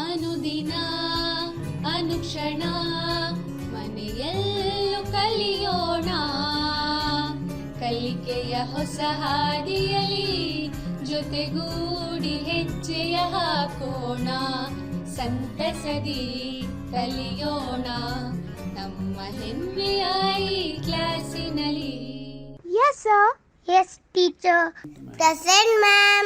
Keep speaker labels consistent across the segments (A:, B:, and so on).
A: ಅನುದಿನ ಅನುಕ್ಷಣ ಮನೆಯಲ್ಲೂ ಕಲಿಯೋಣ, ಕಲಿಕೆಯ ಹೊಸ ಹಾದಿಯಲಿ ಜೊತೆಗೂಡಿ ಹೆಜ್ಜೆಯ ಹಾಕೋಣ, ಸಂತಸದಿ ಕಲಿಯೋಣ ನಮ್ಮ ಹೆಮ್ಮೆಯ ಈ ಕ್ಲಾಸಿನಲ್ಲಿ.
B: Yes, sir. Yes, teacher. Present, ma'am.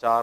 C: 4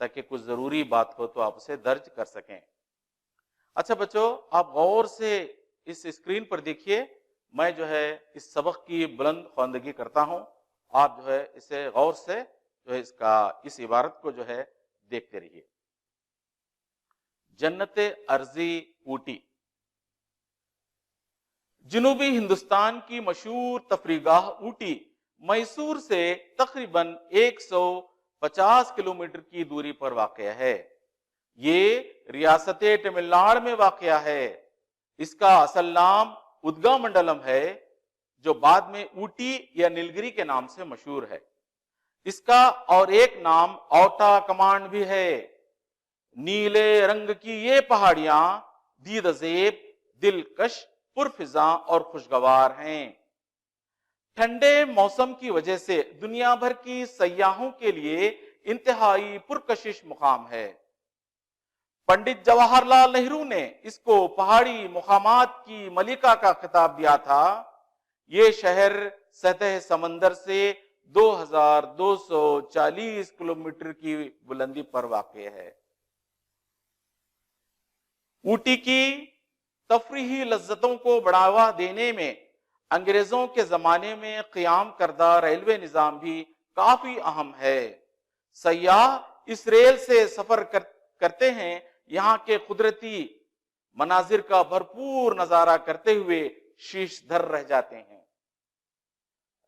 C: تاکہ کچھ ضروری بات ہو تو آپ اسے درج کر سکیں۔ اچھا بچوں، آپ غور سے اس اسکرین پر دیکھیے، میں جو ہے اس سبق کی بلند خواندگی کرتا ہوں، آپ جو ہے اسے غور سے جو ہے اس عبارت کو جو ہے دیکھتے رہیے۔ جنت ارضی اوٹی، جنوبی ہندوستان کی مشہور تفریح گاہ اوٹی میسور سے تقریباً 150 کلومیٹر کی دوری پر واقع ہے۔ یہ ریاست تمل ناڈو میں واقع ہے۔ اس کا اصل نام ادگا منڈلم ہے، جو بعد میں اوٹی یا نیلگری کے نام سے مشہور ہے۔ اس کا اور ایک نام اوٹا کمانڈ بھی ہے۔ نیلے رنگ کی یہ پہاڑیاں دیدہ زیب، دلکش، پرفضاں اور خوشگوار ہیں۔ ٹھنڈے موسم کی وجہ سے دنیا بھر کی سیاحوں کے لیے انتہائی پرکشش مقام ہے۔ پنڈت جواہر لال نہرو نے اس کو پہاڑی مقامات کی ملکہ کا خطاب دیا تھا۔ یہ شہر سطح سمندر سے 2240 کلومیٹر کی بلندی پر واقع ہے۔ اوٹی کی تفریحی لذتوں کو بڑھاوا دینے میں انگریزوں کے زمانے میں قیام کردہ ریلوے نظام بھی کافی اہم ہے۔ سیاح اس ریل سے سفر کرتے ہیں، یہاں کے قدرتی مناظر کا بھرپور نظارہ کرتے ہوئے شیش دھر رہ جاتے ہیں۔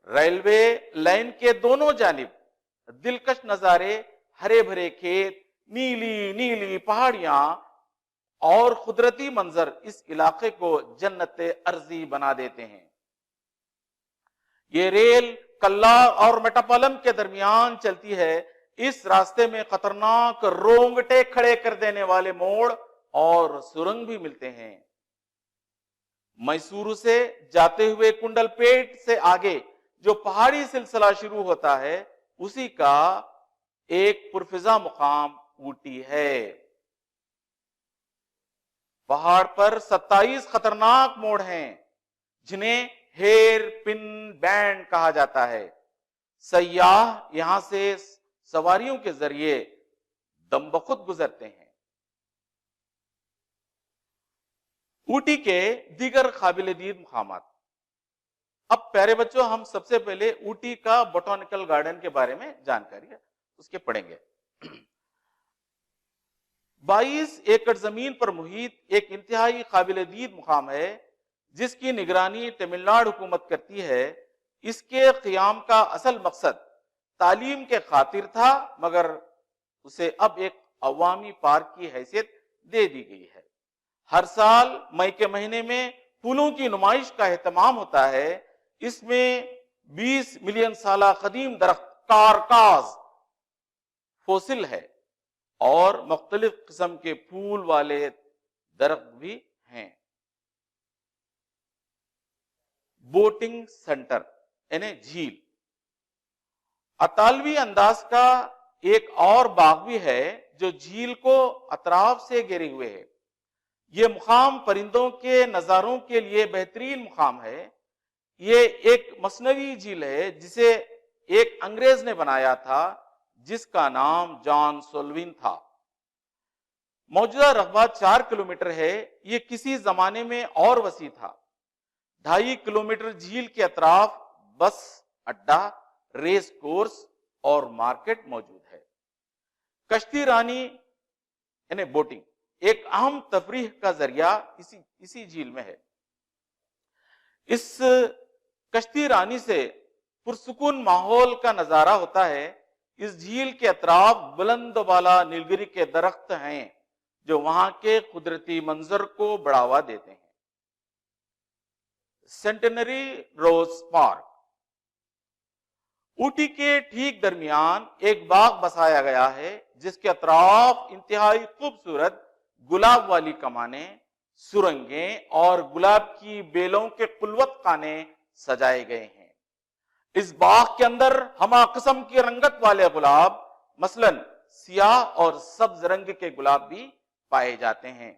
C: ریلوے لائن کے دونوں جانب دلکش نظارے، ہرے بھرے کھیت، نیلی نیلی پہاڑیاں اور قدرتی منظر اس علاقے کو جنت ارضی بنا دیتے ہیں۔ یہ ریل کلا اور میٹاپالم کے درمیان چلتی ہے۔ اس راستے میں خطرناک رونگٹے کھڑے کر دینے والے موڑ اور سرنگ بھی ملتے ہیں۔ میسور سے جاتے ہوئے کنڈل پیٹ سے آگے جو پہاڑی سلسلہ شروع ہوتا ہے، اسی کا ایک پرفضا مقام اوٹی ہے۔ پہاڑ پر 27 خطرناک موڑ ہیں، جنہیں ہیر پن بینڈ کہا جاتا ہے۔ سیاح یہاں سے سواریوں کے ذریعے دم بخود گزرتے ہیں۔ اوٹی کے دیگر قابل دید مقامات۔ اب پیارے بچوں، ہم سب سے پہلے اوٹی کا بوٹانیکل گارڈن کے بارے میں جانکاری اس کے پڑھیں گے۔ 22 ایکڑ زمین پر محیط ایک انتہائی قابل دید مقام ہے، جس کی نگرانی تمل ناڈو حکومت کرتی ہے۔ اس کے قیام کا اصل مقصد تعلیم کے خاطر تھا، مگر اسے اب ایک عوامی پارک کی حیثیت دے دی گئی ہے۔ ہر سال مئی کے مہینے میں پھولوں کی نمائش کا اہتمام ہوتا ہے۔ اس میں 20 ملین سالہ قدیم درخت کارکاز فوسل ہے اور مختلف قسم کے پھول والے درخت بھی ہیں۔ بوٹنگ سینٹر یعنی جھیل، اطالوی انداز کا ایک اور باغ بھی ہے جو جھیل کو اطراف سے گھیرے ہوئے ہے۔ یہ مقام پرندوں کے نظاروں کے لیے بہترین مقام ہے۔ یہ ایک مصنوعی جھیل ہے جسے ایک انگریز نے بنایا تھا، جس کا نام جان سولوین تھا۔ موجودہ رقبہ 4 کلومیٹر ہے۔ یہ کسی زمانے میں اور وسیع تھا۔ 2.5 کلومیٹر جھیل کے اطراف بس اڈا، ریس کورس اور مارکیٹ موجود ہے۔ کشتی رانی یعنی بوٹنگ ایک اہم تفریح کا ذریعہ اسی جھیل میں ہے۔ اس کشتی رانی سے پرسکون ماحول کا نظارہ ہوتا ہے۔ اس جھیل کے اطراف بلند و بالا نیلگری کے درخت ہیں جو وہاں کے قدرتی منظر کو بڑھاوا دیتے ہیں۔ سینٹنری روز پارک، اوٹی کے ٹھیک درمیان ایک باغ بسایا گیا ہے، جس کے اطراف انتہائی خوبصورت گلاب والی کمانیں، سرنگیں اور گلاب کی بیلوں کے قلوت خانے سجائے گئے ہیں۔ اس باغ کے اندر ہمہ قسم کی رنگت والے گلاب، مثلاً سیاہ اور سبز رنگ کے گلاب بھی پائے جاتے ہیں،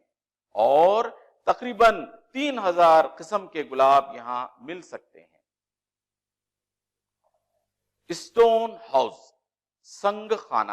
C: اور تقریباً 3000 قسم کے گلاب یہاں مل سکتے ہیں۔ اسٹون ہاؤس، سنگ خانہ،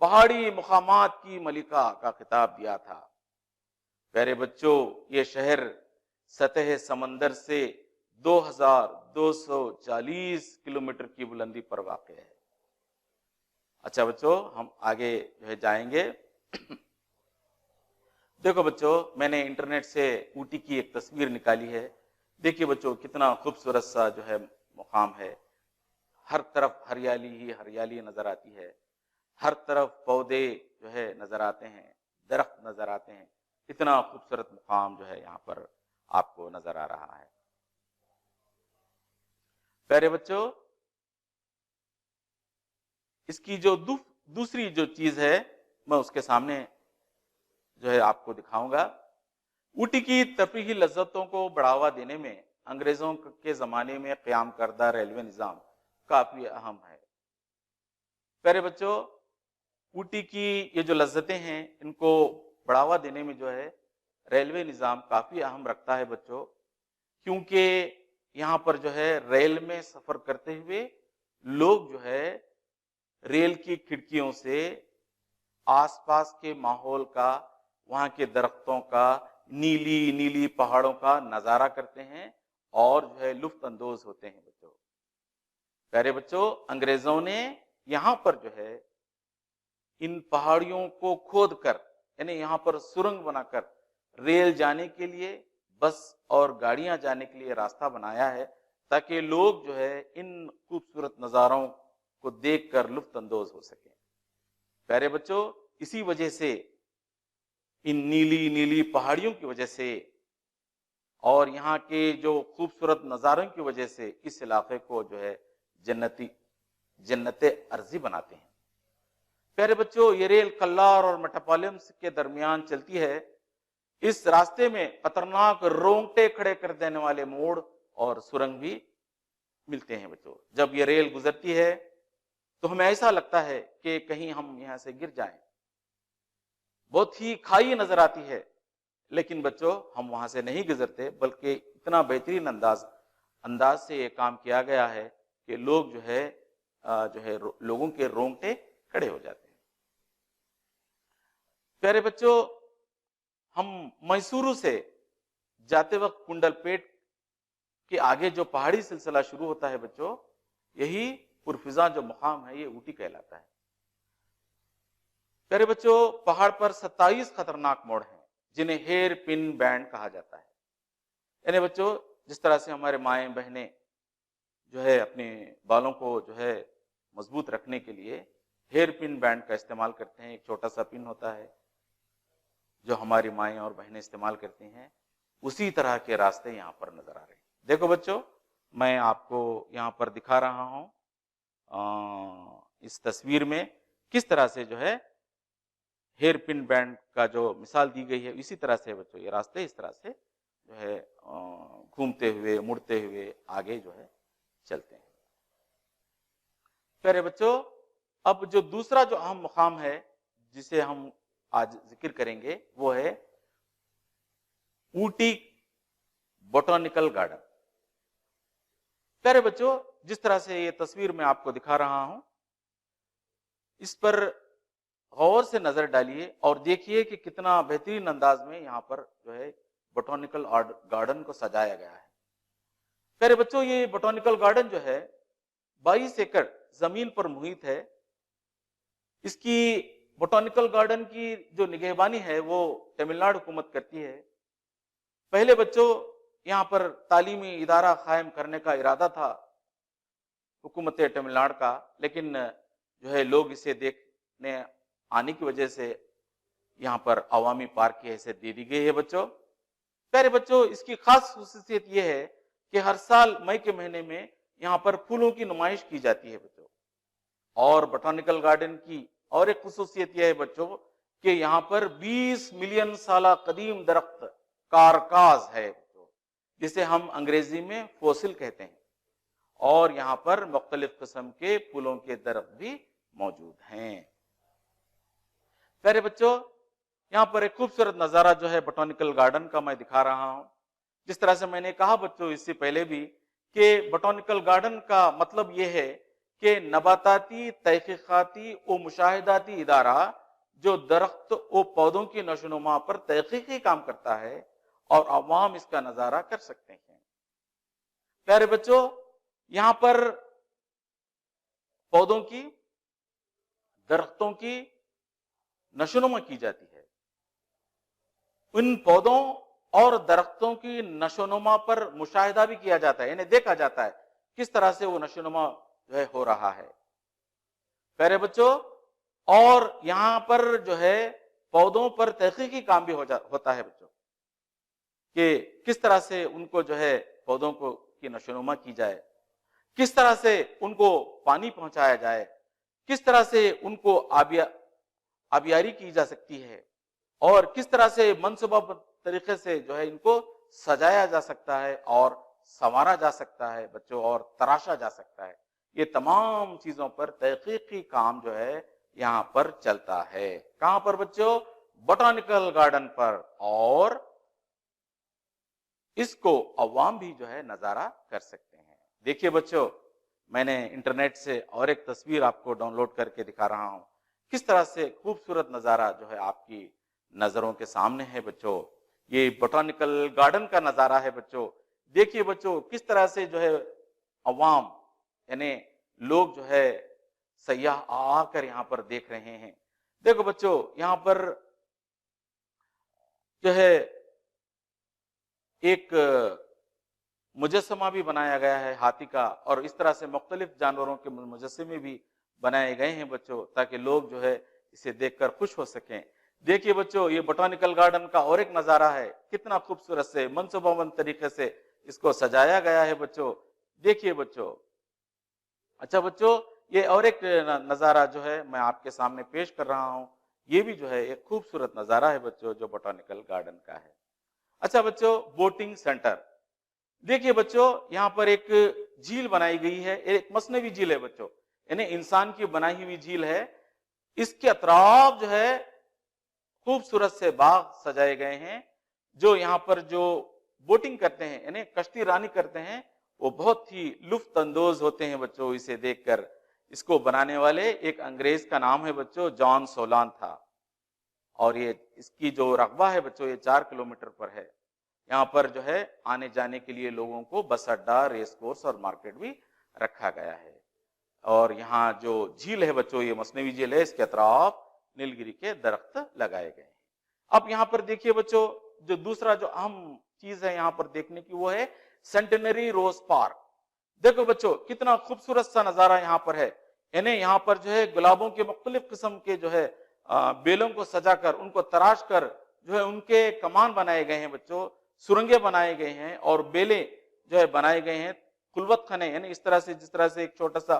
C: پہاڑی مقامات کی ملکہ کا خطاب دیا تھا۔ پیارے بچوں، یہ شہر سطح سمندر سے 2240 کلومیٹر کی بلندی پر واقع ہے۔ اچھا بچوں، ہم آگے جو ہے جائیں گے۔ دیکھو بچوں، میں نے انٹرنیٹ سے اوٹی کی ایک تصویر نکالی ہے۔ دیکھیے بچوں، کتنا خوبصورت سا جو ہے مقام ہے۔ ہر طرف ہریالی ہی ہریالی نظر آتی ہے، ہر طرف پودے جو ہے نظر آتے ہیں، درخت نظر آتے ہیں۔ اتنا خوبصورت مقام جو ہے یہاں پر آپ کو نظر آ رہا ہے۔ پیارے بچوں، اس کی جو دوسری جو چیز ہے میں اس کے سامنے جو ہے آپ کو دکھاؤں گا۔ اوٹی کی تفریحی لذتوں کو بڑھاوا دینے میں انگریزوں کے زمانے میں قیام کردہ ریلوے نظام کافی اہم ہے۔ پیارے بچوں، اوٹی کی یہ جو لذتیں ہیں ان کو بڑھاوا دینے میں جو ہے ریلوے نظام کافی اہم رکھتا ہے بچوں، کیونکہ یہاں پر جو ہے ریل میں سفر کرتے ہوئے لوگ جو ہے ریل کی کھڑکیوں سے آس پاس کے ماحول کا، وہاں کے درختوں کا، نیلی نیلی پہاڑوں کا نظارہ کرتے ہیں اور جو ہے لطف اندوز ہوتے ہیں بچوں۔ پیارے بچوں، انگریزوں نے یہاں پر جو ہے ان پہاڑیوں کو کھود کر، یعنی یہاں پر سرنگ بنا کر ریل جانے کے لیے، بس اور گاڑیاں جانے کے لیے راستہ بنایا ہے، تاکہ لوگ جو ہے ان خوبصورت نظاروں کو دیکھ کر لطف اندوز ہو سکیں۔ پیارے بچوں، اسی وجہ سے ان نیلی نیلی پہاڑیوں کی وجہ سے اور یہاں کے جو خوبصورت نظاروں کی وجہ سے اس علاقے کو جو ہے جنت ارضی بناتے ہیں۔ پیارے بچوں، یہ ریل کلار اور مٹاپالیم کے درمیان چلتی ہے۔ اس راستے میں خطرناک رونگٹے کھڑے کر دینے والے موڑ اور سرنگ بھی ملتے ہیں بچوں۔ جب یہ ریل گزرتی ہے تو ہمیں ایسا لگتا ہے کہ کہیں ہم یہاں سے گر جائیں۔ بہت ہی کھائی نظر آتی ہے، لیکن بچوں ہم وہاں سے نہیں گزرتے، بلکہ اتنا بہترین انداز سے یہ کام کیا گیا ہے کہ لوگ جو ہے لوگوں کے رونگٹے کھڑے ہو جاتے ہیں۔ پیارے بچوں، ہم میسورو سے جاتے وقت کنڈل پیٹ کے آگے جو پہاڑی سلسلہ شروع ہوتا ہے بچوں، یہی پرفضا جو مقام ہے یہ اوٹی کہلاتا ہے۔ پیارے بچوں، پہاڑ پر 27 خطرناک موڑ ہیں جنہیں ہیئر پن بینڈ کہا جاتا ہے۔ یعنی بچوں، جس طرح سے ہمارے مائیں بہنیں جو ہے اپنے بالوں کو جو ہے مضبوط رکھنے کے لیے ہیئر پن بینڈ کا استعمال کرتے ہیں، ایک چھوٹا سا پن ہوتا ہے جو ہماری مائیں اور بہنیں استعمال کرتی ہیں، اسی طرح کے راستے یہاں پر نظر آ رہے ہیں۔ دیکھو بچوں، میں آپ کو یہاں پر دکھا رہا ہوں اس تصویر میں کس طرح سے جو ہے ہیئر پن بینڈ کا جو مثال دی گئی ہے، اسی طرح سے بچوں یہ راستے اس طرح سے جو ہے گھومتے ہوئے مڑتے ہوئے آگے جو ہے چلتے ہیں۔ پیارے بچوں، اب جو دوسرا جو اہم مقام ہے جسے ہم آج ذکر کریں گے وہ ہے اوٹی بوٹانیکل گارڈن۔ پیارے بچوں، جس طرح سے یہ تصویر میں آپ کو دکھا رہا ہوں، اس پر غور سے نظر ڈالیے اور دیکھیے کہ کتنا بہترین انداز میں یہاں پر جو ہے بوٹانیکل گارڈن کو سجایا گیا ہے۔ پیارے بچوں، یہ بوٹانیکل گارڈن جو ہے 22 ایکڑ زمین پر محیط ہے۔ اس کی بوٹانیکل گارڈن کی جو نگہبانی ہے وہ تمل ناڈو حکومت کرتی ہے۔ پہلے بچوں یہاں پر تعلیمی ادارہ قائم کرنے کا ارادہ تھا حکومت تمل ناڈو کا، لیکن جو ہے لوگ اسے دیکھنے آنے کی وجہ سے یہاں پر عوامی پارک کی حیثیت دے دی گئی ہے بچوں۔ پیارے بچوں، اس کی خاص خصوصیت یہ ہے کہ ہر سال مئی کے مہینے میں یہاں پر پھولوں کی نمائش کی جاتی ہے بچوں۔ اور بوٹانیکل گارڈن کی اور ایک خصوصیت یہ ہے بچوں کہ یہاں پر 20 ملین سالہ قدیم درخت کارکاز ہے بچوں، جسے ہم انگریزی میں فوسل کہتے ہیں، اور یہاں پر مختلف قسم کے پھولوں کے درخت بھی موجود ہیں۔ پیارے بچوں، یہاں پر ایک خوبصورت نظارہ جو ہے بوٹانیکل گارڈن کا میں دکھا رہا ہوں۔ جس طرح سے میں نے کہا بچوں اس سے پہلے بھی کہ بوٹانیکل گارڈن کا مطلب یہ ہے کہ نباتاتی تحقیقاتی و مشاہداتی ادارہ جو درخت و پودوں کی نشو و نما پر تحقیقی کام کرتا ہے اور عوام اس کا نظارہ کر سکتے ہیں۔ پیارے بچوں، یہاں پر پودوں کی، درختوں کی نشو و نما کی جاتی ہے۔ ان پودوں اور درختوں کی نشو و نما پر مشاہدہ بھی کیا جاتا ہے، یعنی دیکھا جاتا ہے کس طرح سے وہ نشو و نما جو ہے ہو رہا ہے۔ پیارے بچوں، اور یہاں پر جو ہے پودوں پر تحقیقی کام بھی ہوتا ہے بچوں، کہ کس طرح سے ان کو جو ہے پودوں کو کی نشو و نما کی جائے، کس طرح سے ان کو پانی پہنچایا جائے، کس طرح سے ان کو آبیاری کی جا سکتی ہے، اور کس طرح سے منصوبہ طریقے سے جو ہے ان کو سجایا جا سکتا ہے اور سنوارا جا سکتا ہے بچوں، اور تراشا جا سکتا ہے۔ یہ تمام چیزوں پر تحقیقی کام جو ہے یہاں پر چلتا ہے۔ کہاں پر بچوں؟ بوٹانیکل گارڈن پر، اور اس کو عوام بھی جو ہے نظارہ کر سکتے ہیں۔ دیکھیے بچوں، میں نے انٹرنیٹ سے اور ایک تصویر آپ کو ڈاؤن لوڈ کر کے دکھا رہا ہوں، کس طرح سے خوبصورت نظارہ جو ہے آپ کی نظروں کے سامنے ہے بچوں۔ یہ بوٹانیکل گارڈن کا نظارہ ہے بچوں۔ دیکھیے بچوں، کس طرح سے جو ہے عوام، یعنی لوگ جو ہے سیاح آ کر یہاں پر دیکھ رہے ہیں۔ دیکھو بچوں، یہاں پر جو ہے ایک مجسمہ بھی بنایا گیا ہے ہاتھی کا، اور اس طرح سے مختلف جانوروں کے مجسمے بھی بنائے گئے ہیں بچوں، تاکہ لوگ جو ہے اسے دیکھ کر خوش ہو سکیں۔ دیکھیے بچوں، یہ بوٹانیکل گارڈن کا اور ایک نظارہ ہے، کتنا خوبصورت سے منصوبہ بند طریقے سے اس کو سجایا گیا ہے بچوں۔ دیکھیے بچوں، اچھا بچوں، یہ اور ایک نظارہ جو ہے میں آپ کے سامنے پیش کر رہا ہوں، یہ بھی جو ہے ایک خوبصورت نظارہ ہے بچوں جو بوٹانیکل گارڈن کا ہے۔ اچھا بچوں، بوٹنگ سینٹر، دیکھیے بچوں، یہاں پر ایک جھیل بنائی گئی ہے، ایک مصنوعی جھیل ہے بچوں، یعنی انسان کی بنائی ہوئی جھیل ہے۔ اس کے اطراف جو ہے خوبصورت سے باغ سجائے گئے ہیں، جو یہاں پر جو بوٹنگ کرتے ہیں، یعنی کشتی رانی کرتے ہیں، وہ بہت ہی لطف اندوز ہوتے ہیں بچوں اسے دیکھ کر۔ اس کو بنانے والے ایک انگریز کا نام ہے بچوں جان سولان تھا، اور یہ اس کی جو رقبہ ہے بچوں یہ 4 کلومیٹر پر ہے۔ یہاں پر جو ہے آنے جانے کے لیے لوگوں کو بس اڈا، ریس کورس اور مارکیٹ بھی رکھا گیا ہے۔ اور یہاں جو جھیل ہے بچوں، یہ مصنوعی جھیل ہے، اس کے اطراف نیلگری کے درخت لگائے گئے ہیں۔ اب یہاں پر دیکھیے بچوں، جو دوسرا جو اہم چیز ہے یہاں پر دیکھنے کی، وہ ہے سینٹنری روز پارک۔ دیکھو بچوں، کتنا خوبصورت سا نظارہ یہاں پر ہے، یعنی یہاں پر جو ہے گلابوں کے مختلف قسم کے جو ہے بیلوں کو سجا کر، ان کو تراش کر جو ہے ان کے کمان بنائے گئے ہیں بچوں، سرنگیں بنائے گئے ہیں، اور بیلیں جو ہے بنائے گئے ہیں، خلوت خانے، یعنی اس طرح سے جس طرح سے ایک چھوٹا سا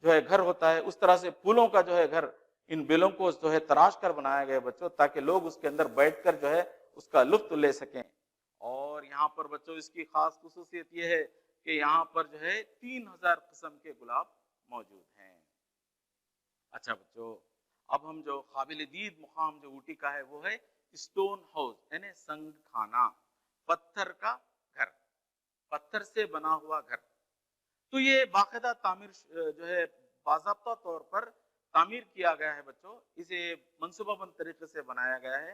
C: جو ہے گھر ہوتا ہے، اس طرح سے پھولوں کا جو ہے گھر ان بیلوں کو جو ہے تراش کر بنایا گیا بچوں، تاکہ لوگ اس کے اندر بیٹھ کر جو ہے اس کا لطف لے سکیں۔ اور یہاں پر بچوں اس کی خاص خصوصیت یہ ہے کہ یہاں پر جو ہے 3000 قسم کے گلاب موجود ہیں۔ اچھا بچوں، اب ہم جو قابل دید مقام جو اوٹی کا ہے وہ ہے اسٹون ہاؤس، یعنی سنگ خانہ، پتھر کا گھر، پتھر سے بنا ہوا گھر۔ تو یہ باقاعدہ تعمیر جو ہے باضابطہ طور پر تعمیر کیا گیا ہے بچوں، اسے منصوبہ بند طریقے سے بنایا گیا ہے۔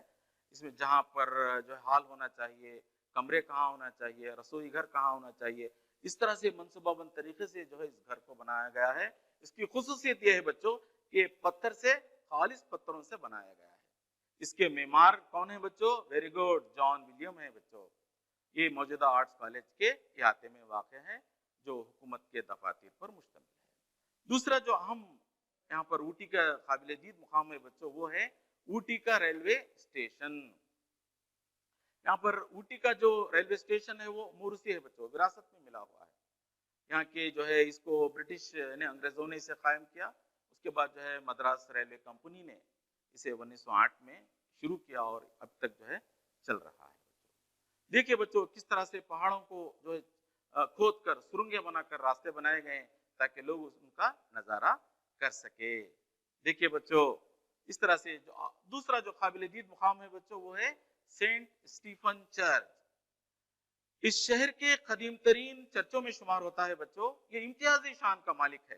C: اس میں جہاں پر جو ہے ہال ہونا چاہیے، کمرے کہاں ہونا چاہیے، رسوئی گھر کہاں ہونا چاہیے، اس طرح سے منصوبہ بند طریقے سے جو ہے اس گھر کو بنایا گیا ہے۔ اس کی خصوصیت یہ ہے بچوں کہ پتھر سے، خالص پتھروں سے بنایا گیا ہے۔ اس کے معمار کون ہیں بچوں؟ ویری گڈ، جان ولیم ہے بچوں۔ یہ موجودہ آرٹس کالج کے احاطے میں واقع ہے، جو حکومت کے دفاتر پر مشتمل ہے۔ دوسرا جو اہم یہاں پر اوٹی کا قابل دید مقام ہے بچوں، وہ ہے اوٹی کا ریلوے اسٹیشن۔ یہاں پر اوٹی کا جو ریلوے اسٹیشن ہے وہ موروثی ہے بچوں، وراثت میں ملا ہوا ہے۔ یہاں کے جو ہے اس کو برٹش یعنی انگریزوں نے اسے قائم کیا، اس کے بعد جو ہے مدراس ریلوے کمپنی نے اسے 1908 میں شروع کیا، اور اب تک جو ہے چل رہا ہے۔ دیکھیے بچوں، کس طرح سے پہاڑوں کو جو ہے کھود کر، سرنگیں بنا کر راستے بنائے گئے ہیں، تاکہ لوگ ان کا نظارہ کر سکے۔ دیکھیے بچوں، اس طرح سے جو دوسرا جو قابل دید مقام ہے بچوں، وہ ہے سینٹ اسٹیفن چرچ۔ اس شہر کے قدیم ترین چرچوں میں شمار ہوتا ہے بچوں۔ یہ امتیازی شان کا مالک ہے،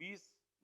C: 20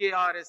C: KRS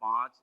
C: 5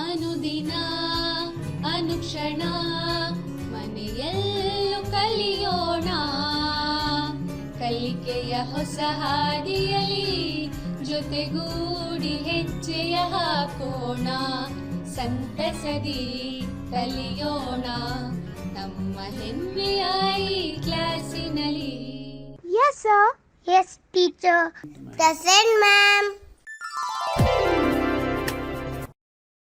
A: ಅನುದಿನ ಅನುಕ್ಷಣ ಮನೆಯಲ್ಲೂ ಕಲಿಯೋಣ, ಕಲಿಕೆಯ ಹೊಸ ಹಾದಿಯಲಿ ಜೊತೆಗೂಡಿ ಹೆಜ್ಜೆಯ ಹಾಕೋಣ, ಸಂತಸದಿ ಕಲಿಯೋಣ ನಮ್ಮ ಹೆಮ್ಮೆಯ ಈ ಕ್ಲಾಸಿನಲ್ಲಿ.
B: Yes, sir. Yes, teacher. Present, ma'am.